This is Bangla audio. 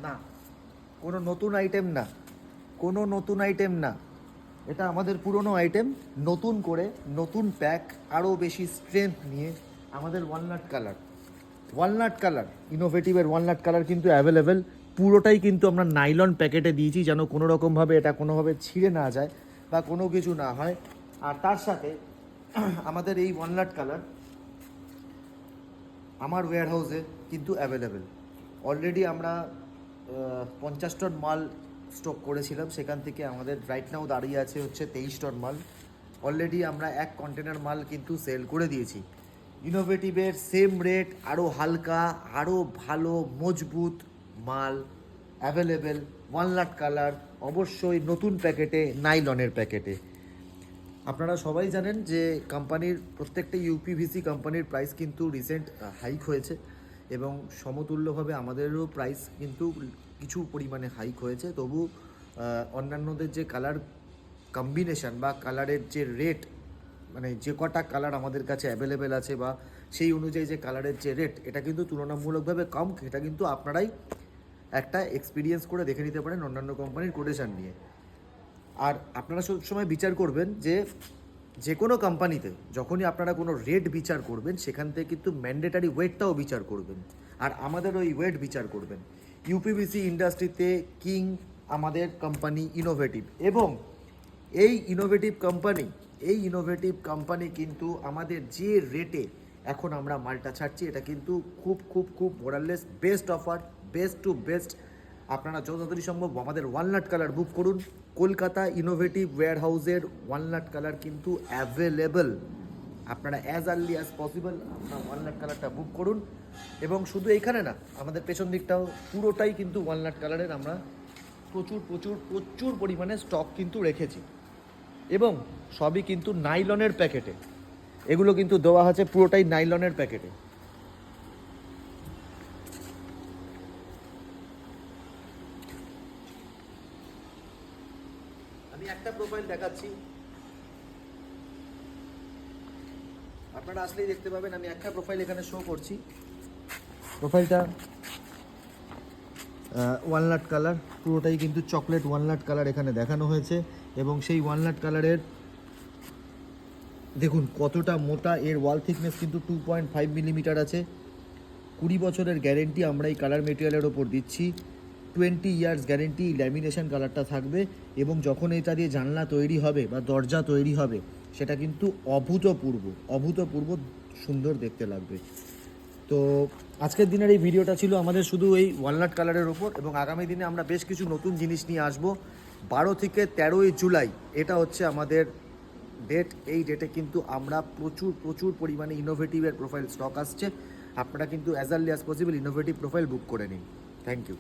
না, কোনো নতুন আইটেম না, কোনো নতুন আইটেম না, এটা আমাদের পুরনো আইটেম নতুন করে নতুন প্যাক আরও বেশি স্ট্রেংথ নিয়ে আমাদের ওয়ালনাট কালার ইনোভেটিভের ওয়ালনাট কালার কিন্তু অ্যাভেলেবেল। পুরোটাই কিন্তু আমরা নাইলন প্যাকেটে দিয়েছি যেন কোনো রকমভাবে এটা কোনোভাবে ছিঁড়ে না যায় বা কোনো কিছু না হয়। আর তার সাথে আমাদের এই ওয়ালনাট কালার আমার ওয়্যার হাউসে কিন্তু অ্যাভেলেবেল। অলরেডি আমরা 50 টন মাল স্টক করেছিলাম, সেখান থেকে আমাদের রাইট নাও দাঁড়িয়ে আছে হচ্ছে 23 টন মাল। অলরেডি আমরা 1 কন্টেনার মাল কিন্তু সেল করে দিয়েছি। ইনোভেটিভের সেম রেট, আরও হালকা, আরও ভালো মজবুত মাল অ্যাভেলেবেল। ওয়ালনাট কালার অবশ্যই নতুন প্যাকেটে, নাইলনের প্যাকেটে। আপনারা সবাই জানেন যে কোম্পানির প্রত্যেকটা ইউপিভিসি কোম্পানির প্রাইস কিন্তু রিসেন্ট হাইক হয়েছে এবং সমতুল্যভাবে আমাদেরও প্রাইস কিন্তু কিছু পরিমাণে হাইক হয়েছে। তবু অন্যান্যদের যে কালার কম্বিনেশন বা কালারের যে রেট, মানে যে কটা কালার আমাদের কাছে অ্যাভেলেবেল আছে বা সেই অনুযায়ী যে কালারের যে রেট, এটা কিন্তু তুলনামূলকভাবে কম। এটা কিন্তু আপনারাই একটা এক্সপিরিয়েন্স করে দেখে নিতে পারেন অন্যান্য কোম্পানির কোটেশন নিয়ে। আর আপনারা সবসময় বিচার করবেন যে কোনো কোম্পানিতে যখনই আপনারা কোনো রেট বিচার করবেন সেখান থেকে কিন্তু ম্যান্ডেটারি ওয়েটটাও বিচার করবেন, আর আমাদের ওই ওয়েট বিচার করবেন। ইউপিভিসি ইন্ডাস্ট্রিতে কিং আমাদের কোম্পানি ইনোভেটিভ, এবং এই ইনোভেটিভ কোম্পানি কিন্তু আমাদের যে রেটে এখন আমরা মালটা ছাড়ছি, এটা কিন্তু খুব খুব খুব মোরাললেস best offer, best to best. আপনারা যত তাড়াতাড়ি সম্ভব আমাদের ওয়ালনাট কালার বুক করুন। কলকাতা ইনোভেটিভ ওয়্যার হাউসের ওয়ালনাট কালার কিন্তু অ্যাভেলেবল। আপনারা অ্যাজ আর্লি অ্যাজ পসিবল আপনারা ওয়ালনাট কালারটা বুক করুন। এবং শুধু এখানে না, আমাদের পেছন দিকটাও পুরোটাই কিন্তু ওয়ালনাট কালারের আমরা প্রচুর প্রচুর প্রচুর পরিমাণে স্টক কিন্তু রেখেছি, এবং সবই কিন্তু নাইলনের প্যাকেটে। এগুলো কিন্তু দেওয়া আছে পুরোটাই নাইলনের প্যাকেটে। আমি একটা প্রোফাইল দেখাচ্ছি, আপনারা আসলেই দেখতে পাবেন। আমি একটা প্রোফাইল এখানে শো করছি। প্রোফাইলটা ওয়ালনাট কালার, পুরোটাই কিন্তু চকলেট ওয়ালনাট কালার এখানে দেখানো হয়েছে। এবং সেই ওয়ালনাট কালারের দেখুন কতটা মোটা, এর ওয়াল থিকনেস কিন্তু 2.5 মিলিমিটার আছে। 20 বছরের গ্যারেন্টি আমরা এই কালার মেটেরিয়ালের ওপর দিচ্ছি। 20 ইয়ার্স গ্যারেন্টি ল্যামিনেশন কালারটা থাকবে, এবং যখন এটা দিয়ে জানলা তৈরি হবে বা দরজা তৈরি হবে সেটা কিন্তু অভূতপূর্ব সুন্দর দেখতে লাগবে। তো আজকের দিনের এই ভিডিওটা ছিল আমাদের শুধু এই ওয়ালনাট কালারের ওপর, এবং আগামী দিনে আমরা বেশ কিছু নতুন জিনিস নিয়ে আসবো। 12 থেকে 13ই জুলাই এটা হচ্ছে আমাদের ডেট। এই ডেটে কিন্তু আমরা প্রচুর পরিমাণে ইনোভেটিভের প্রোফাইল স্টক আসছে। আপনারা কিন্তু as early as possible innovative profile book করে নিন। Thank you.